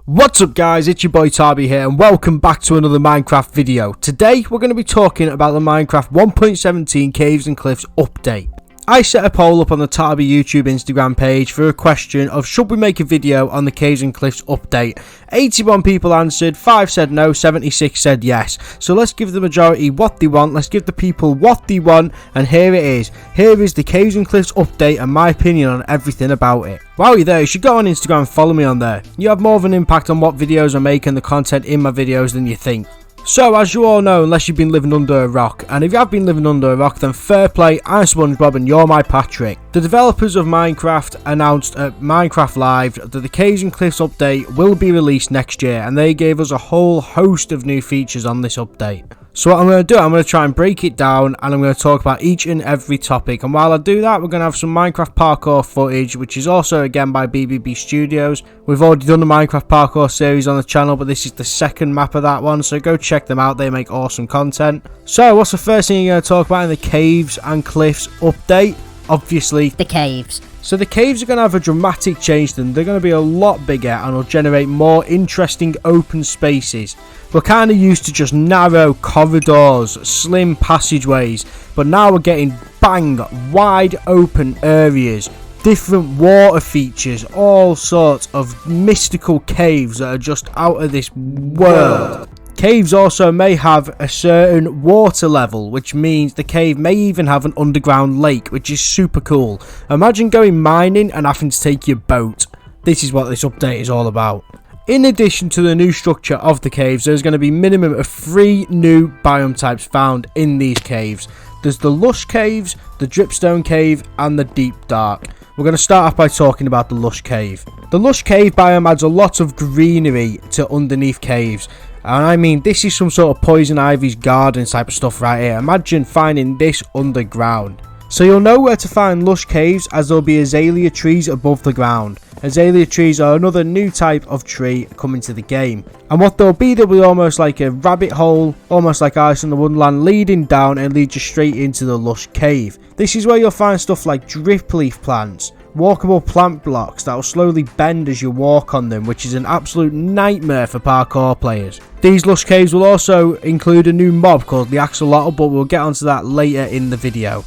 What's up guys, it's your boy Tarby here and welcome back to another Minecraft video. Today we're going to be talking about the Minecraft 1.17 Caves and Cliffs update. I set a poll up on the TarbyYT YouTube Instagram page for a question of should we make a video on the Caves and Cliffs update. 81 people answered, 5 said no, 76 said yes. So let's give the majority what they want, let's give the people what they want, and here it is. Here is the Caves and Cliffs update and my opinion on everything about it. While you're there, you should go on Instagram and follow me on there. You have more of an impact on what videos I make and the content in my videos than you think. So, as you all know, unless you've been living under a rock, and if you have been living under a rock, then fair play, I'm SpongeBob and you're my Patrick. The developers of Minecraft announced at Minecraft Live that the Caves and Cliffs update will be released next year, and they gave us a whole host of new features on this update. So what I'm going to do, I'm going to try and break it down and I'm going to talk about each and every topic. And while I do that, we're going to have some Minecraft Parkour footage, which is also again by BBBstudios. We've already done the Minecraft Parkour series on the channel, but this is the second map of that one. So go check them out, they make awesome content. So what's the first thing you're going to talk about in the Caves and Cliffs update? Obviously, the caves. So the caves are going to have a dramatic change to them. They're going to be a lot bigger and will generate more interesting open spaces. We're kind of used to just narrow corridors, slim passageways, but now we're getting bang, wide open areas, different water features, all sorts of mystical caves that are just out of this world. Caves also may have a certain water level, which means the cave may even have an underground lake, which is super cool. Imagine going mining and having to take your boat. This is what this update is all about. In addition to the new structure of the caves, there's going to be minimum of 3 new biome types found in these caves. There's the Lush Caves, the Dripstone Cave, and the Deep Dark. We're going to start off by talking about the Lush Cave. The Lush Cave biome adds a lot of greenery to underneath caves. And I mean, this is some sort of poison ivy's garden type of stuff right here. Imagine finding this underground. So you'll know where to find Lush Caves, as there'll be Azalea Trees above the ground. Azalea Trees are another new type of tree coming to the game. And what they'll be almost like a rabbit hole, almost like Alice in the Wonderland, leading down and lead you straight into the Lush Cave. This is where you'll find stuff like drip leaf plants, walkable plant blocks that will slowly bend as you walk on them, which is an absolute nightmare for parkour players. These Lush Caves will also include a new mob called the Axolotl, but we'll get onto that later in the video.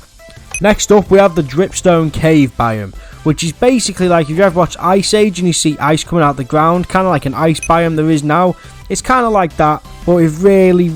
Next up, we have the Dripstone Cave biome, which is basically like if you ever watch Ice Age and you see ice coming out of the ground, kind of like an ice biome there is now. It's kind of like that, but with really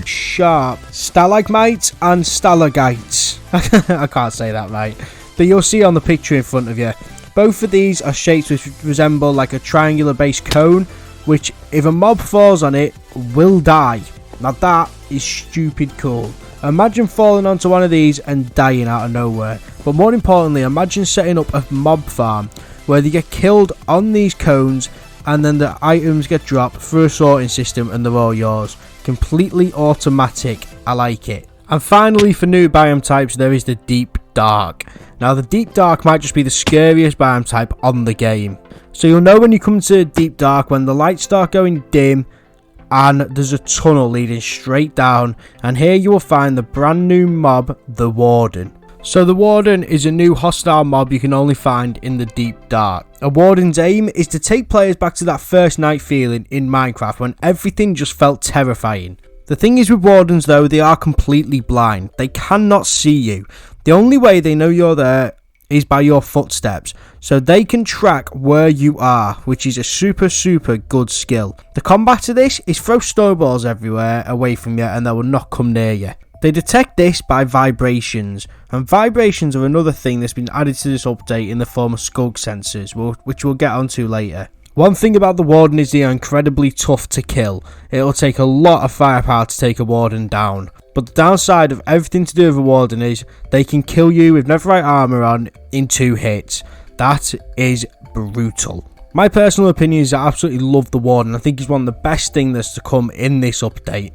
sharp stalagmites and stalagmites. I can't say that right. But you'll see on the picture in front of you. Both of these are shapes which resemble like a triangular based cone, which if a mob falls on it will die. Now that is stupid cool. Imagine falling onto one of these and dying out of nowhere. But more importantly, imagine setting up a mob farm where they get killed on these cones and then the items get dropped through a sorting system and they're all yours. Completely automatic. I like it. And finally, for new biome types, there is the Deep Dark. Now the Deep Dark might just be the scariest biome type on the game. So you'll know when you come to Deep Dark when the lights start going dim and there's a tunnel leading straight down, and here you will find the brand new mob, the Warden. So the Warden is a new hostile mob you can only find in the Deep Dark. A Warden's aim is to take players back to that first night feeling in Minecraft when everything just felt terrifying. The thing is with Wardens though, they are completely blind. They cannot see you. The only way they know you're there is by your footsteps, so they can track where you are, which is a super good skill. The combat to this is throw snowballs everywhere away from you and they will not come near you. They detect this by vibrations, and vibrations are another thing that's been added to this update in the form of Skulk sensors, which we'll get onto later. One thing about the Warden is they are incredibly tough to kill. It'll take a lot of firepower to take a Warden down. But the downside of everything to do with a Warden is they can kill you with netherite armor on in 2 hits. That is brutal. My personal opinion is I absolutely love the Warden. I think he's one of the best things that's to come in this update.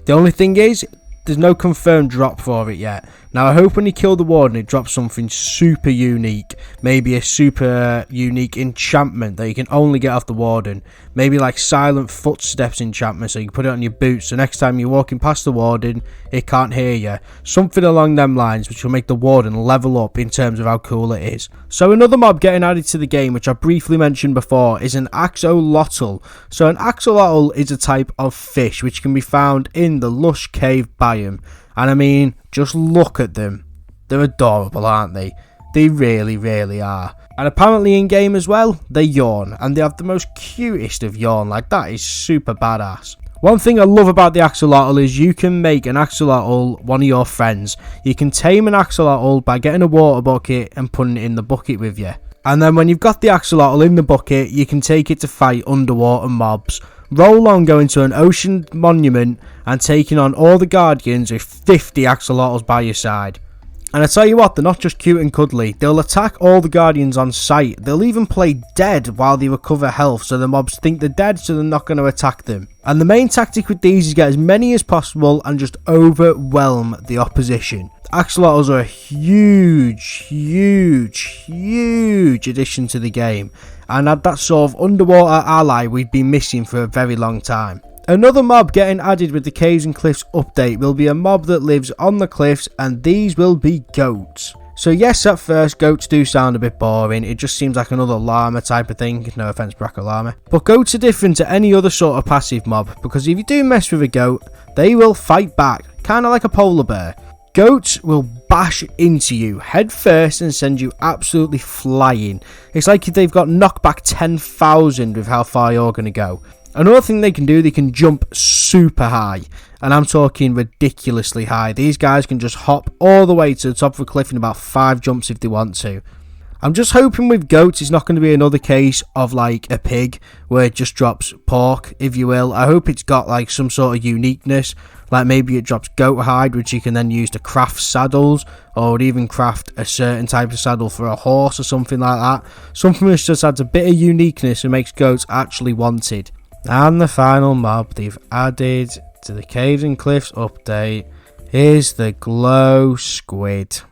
The only thing is, there's no confirmed drop for it yet. Now I hope when you kill the Warden it drops something super unique, maybe a super unique enchantment that you can only get off the Warden, maybe like silent footsteps enchantment so you can put it on your boots so next time you're walking past the Warden it can't hear you, something along them lines which will make the Warden level up in terms of how cool it is. So another mob getting added to the game which I briefly mentioned before is an Axolotl. So an Axolotl is a type of fish which can be found in the Lush Cave biome. And I mean, just look at them. They're adorable, aren't they? They really, really are. And apparently in game as well, they yawn. And they have the most cutest of yawn. Like, that is super badass. One thing I love about the Axolotl is you can make an Axolotl one of your friends. You can tame an Axolotl by getting a water bucket and putting it in the bucket with you. And then when you've got the Axolotl in the bucket, you can take it to fight underwater mobs. Roll on going to an ocean monument and taking on all the guardians with 50 axolotls by your side. And I tell you what, they're not just cute and cuddly, they'll attack all the guardians on sight. They'll even play dead while they recover health so the mobs think they're dead so they're not going to attack them. And the main tactic with these is get as many as possible and just overwhelm the opposition. Axolotls are a huge addition to the game and add that sort of underwater ally we've been missing for a very long time. Another mob getting added with the Caves and Cliffs update will be a mob that lives on the cliffs, and these will be goats. So yes, at first goats do sound a bit boring, it just seems like another llama type of thing, no offense Barack Llama. But goats are different to any other sort of passive mob, because if you do mess with a goat, they will fight back, kinda like a polar bear. Goats will bash into you head first and send you absolutely flying. It's like if they've got knockback 10,000 with how far you're going to go. Another thing they can do, they can jump super high. And I'm talking ridiculously high. These guys can just hop all the way to the top of a cliff in about 5 jumps if they want to. I'm just hoping with goats it's not going to be another case of like a pig where it just drops pork, if you will. I hope it's got like some sort of uniqueness. Like maybe it drops goat hide, which you can then use to craft saddles, or even craft a certain type of saddle for a horse or something like that. Something which just adds a bit of uniqueness and makes goats actually wanted. And the final mob they've added to the Caves and Cliffs update is the glow squid.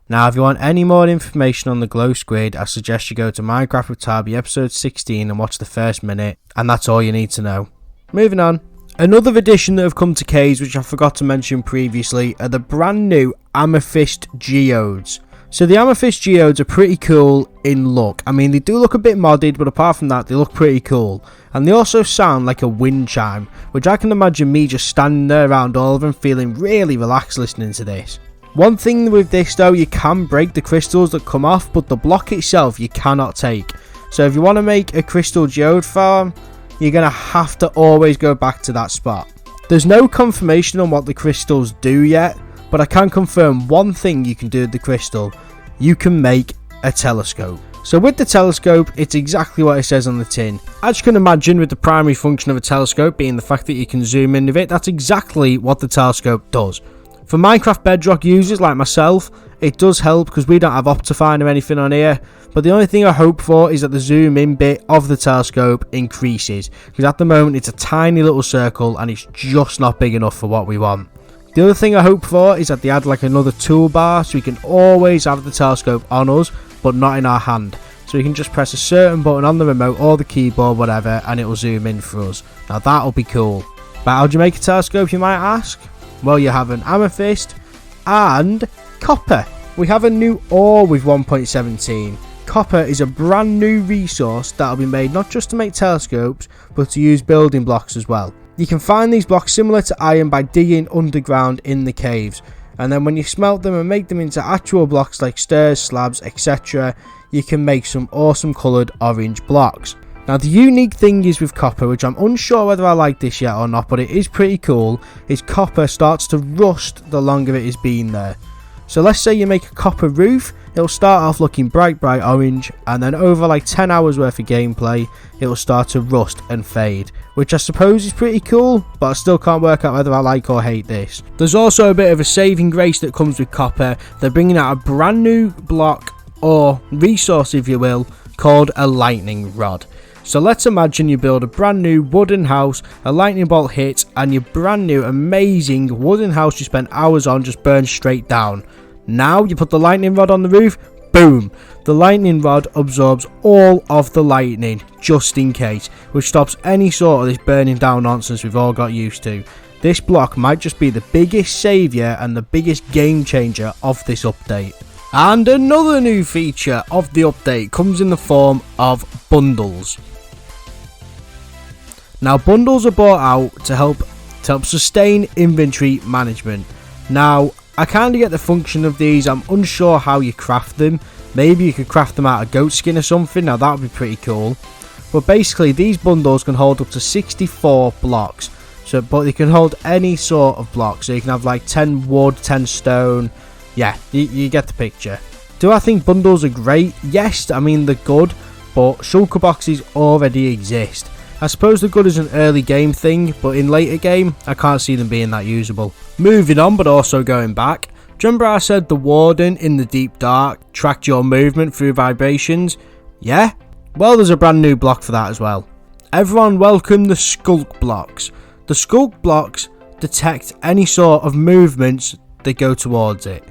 Now if you want any more information on the glow squid, I suggest you go to Minecraft with Tarby episode 16 and watch the first minute, and that's all you need to know. Moving on. Another addition that have come to Caves, which I forgot to mention previously, are the brand new Amethyst Geodes. So the Amethyst Geodes are pretty cool in look. I mean, they do look a bit modded, but apart from that, they look pretty cool. And they also sound like a wind chime, which I can imagine me just standing there around all of them feeling really relaxed listening to this. One thing with this though, you can break the crystals that come off, but the block itself you cannot take. So if you want to make a crystal geode farm, you're going to have to always go back to that spot. There's no confirmation on what the crystals do yet, but I can confirm one thing you can do with the crystal. You can make a telescope. So with the telescope, it's exactly what it says on the tin. As you can imagine, with the primary function of a telescope being the fact that you can zoom in with it, that's exactly what the telescope does. For Minecraft Bedrock users like myself, it does help because we don't have Optifine or anything on here. But the only thing I hope for is that the zoom in bit of the telescope increases. Because at the moment it's a tiny little circle and it's just not big enough for what we want. The other thing I hope for is that they add like another toolbar so we can always have the telescope on us but not in our hand. So we can just press a certain button on the remote or the keyboard, whatever, and it will zoom in for us. Now that'll be cool. But how do you make a telescope, you might ask? Well, you have an amethyst and copper. We have a new ore with 1.17. Copper is a brand new resource that will be made not just to make telescopes, but to use building blocks as well. You can find these blocks similar to iron by digging underground in the caves. And then when you smelt them and make them into actual blocks like stairs, slabs, etc., you can make some awesome coloured orange blocks. Now the unique thing is with copper, which I'm unsure whether I like this yet or not, but it is pretty cool, is copper starts to rust the longer it has been there. So let's say you make a copper roof, it'll start off looking bright orange, and then over like 10 hours worth of gameplay, it'll start to rust and fade, which I suppose is pretty cool, but I still can't work out whether I like or hate this. There's also a bit of a saving grace that comes with copper. They're bringing out a brand new block, or resource if you will, called a lightning rod. So let's imagine you build a brand new wooden house, a lightning bolt hits, and your brand new amazing wooden house you spent hours on just burns straight down. Now you put the lightning rod on the roof, boom, the lightning rod absorbs all of the lightning just in case, which stops any sort of this burning down nonsense we've all got used to. This block might just be the biggest saviour and the biggest game changer of this update. And another new feature of the update comes in the form of bundles. Now bundles are brought out to help sustain inventory management. Now I kind of get the function of these. I'm unsure how you craft them. Maybe you could craft them out of goat skin or something. Now that would be pretty cool. But basically these bundles can hold up to 64 blocks. But they can hold any sort of block. So you can have like 10 wood, 10 stone. Yeah, you get the picture. Do I think bundles are great? Yes, I mean they're good. But shulker boxes already exist. I suppose they're good as an early game thing, but in later game, I can't see them being that usable. Moving on, but also going back. Do you remember I said the Warden in the Deep Dark tracked your movement through vibrations? Yeah? Well, there's a brand new block for that as well. Everyone welcome the Skulk Blocks. The Skulk Blocks detect any sort of movements that go towards it.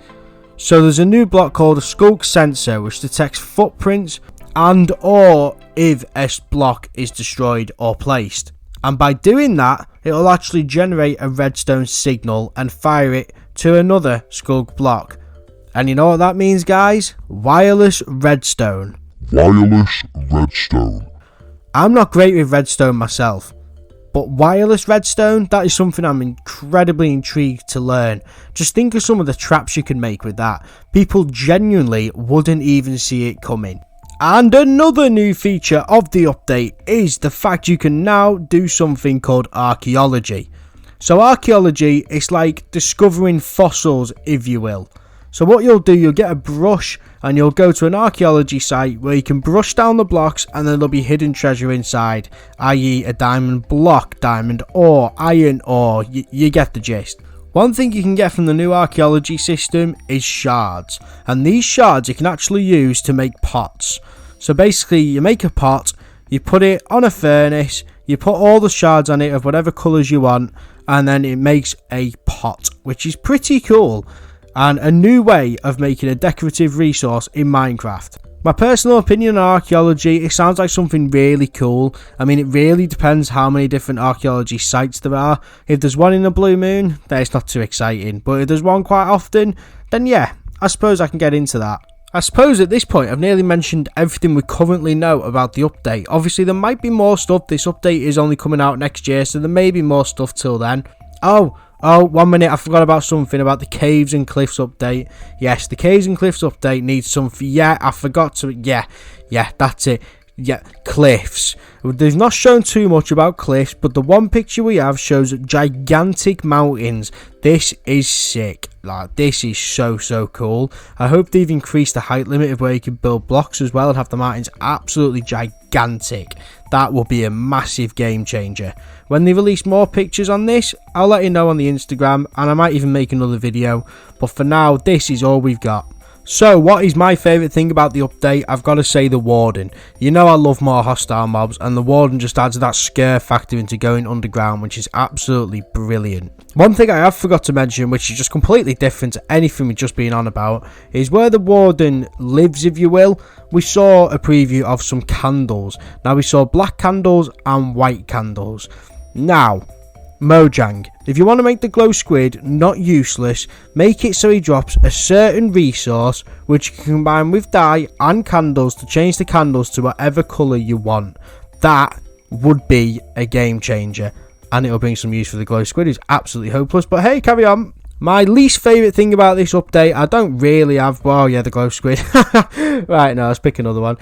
So there's a new block called a Skulk Sensor, which detects footprints and or if a block is destroyed or placed. And by doing that, it will actually generate a redstone signal and fire it to another Skulk block. And you know what that means, guys? Wireless redstone. Wireless redstone. I'm not great with redstone myself, but wireless redstone, that is something I'm incredibly intrigued to learn. Just think of some of the traps you can make with that. People genuinely wouldn't even see it coming. And another new feature of the update is the fact you can now do something called Archaeology. So Archaeology is like discovering fossils, if you will. So what you'll do, you'll get a brush and you'll go to an archaeology site where you can brush down the blocks and then there'll be hidden treasure inside, i.e. a diamond block, diamond ore, iron ore, you get the gist. One thing you can get from the new archaeology system is shards, and these shards you can actually use to make pots. So basically you make a pot, you put it on a furnace, you put all the shards on it of whatever colours you want, and then it makes a pot, which is pretty cool, and a new way of making a decorative resource in Minecraft. My personal opinion on archaeology, it sounds like something really cool. I mean, it really depends how many different archaeology sites there are. If there's one in a blue moon, then it's not too exciting. But if there's one quite often, then yeah, I suppose I can get into that. I suppose at this point I've nearly mentioned everything we currently know about the update. Obviously there might be more stuff. This update is only coming out next year, so there may be more stuff till then. Oh, 1 minute, I forgot about something about the Caves and Cliffs update. Yes, the Caves and Cliffs update needs something. Yeah, I forgot to. Yeah, that's it. Yeah, cliffs. They've not shown too much about cliffs, but the one picture we have shows gigantic mountains. This is sick. Like, this is so cool. I hope they've increased the height limit of where you can build blocks as well and have the mountains absolutely gigantic. That will be a massive game changer. When they release more pictures on this, I'll let you know on the Instagram, and I might even make another video. But for now, this is all we've got. So, what is my favourite thing about the update? I've got to say the Warden. You know I love more hostile mobs, and the Warden just adds that scare factor into going underground, which is absolutely brilliant. One thing I have forgot to mention, which is just completely different to anything we've just been on about, is where the Warden lives, if you will. We saw a preview of some candles. Now, we saw black candles and white candles. Now, Mojang, if you want to make the glow squid not useless, make it so he drops a certain resource which you can combine with dye and candles to change the candles to whatever colour you want. That would be a game changer, and it'll bring some use for the glow squid. It's absolutely hopeless, but hey, carry on. My least favourite thing about this update, I don't really have, well, yeah, the glow squid. Right, no, let's pick another one.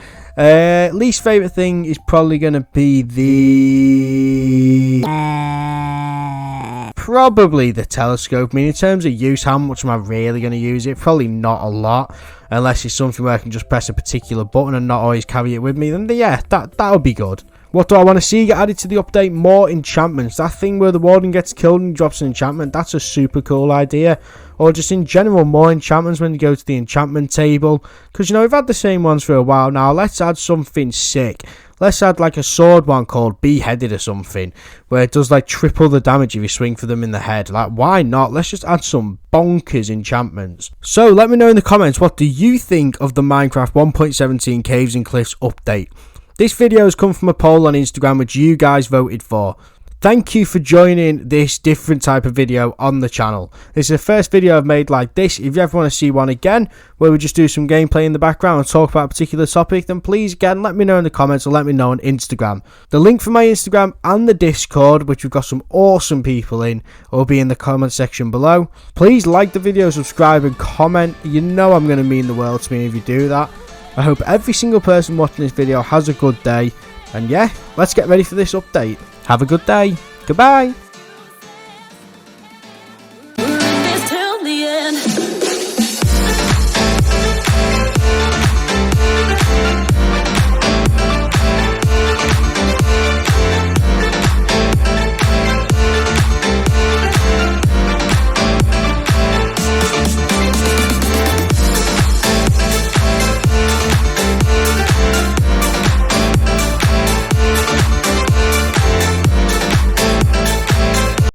Least favourite thing is probably going to be probably the telescope. I mean, in terms of use, how much am I really going to use it? Probably not a lot, unless it's something where I can just press a particular button and not always carry it with me. Then yeah, that would be good. What do I want to see get added to the update? More enchantments. That thing where the Warden gets killed and drops an enchantment, that's a super cool idea. Or just in general, more enchantments when you go to the enchantment table. Because, you know, we've had the same ones for a while now. Let's add something sick. Let's add like a sword one called Beheaded or something, where it does like triple the damage if you swing for them in the head. Like, why not? Let's just add some bonkers enchantments. So let me know in the comments, what do you think of the Minecraft 1.17 Caves and Cliffs update? This video has come from a poll on Instagram which you guys voted for. Thank you for joining this different type of video on the channel. This is the first video I've made like this. If you ever want to see one again, where we just do some gameplay in the background and talk about a particular topic, then please again let me know in the comments or let me know on Instagram. The link for my Instagram and the Discord, which we've got some awesome people in, will be in the comment section below. Please like the video, subscribe and comment. You know I'm going to mean the world to me if you do that. I hope every single person watching this video has a good day. And yeah, let's get ready for this update. Have a good day. Goodbye.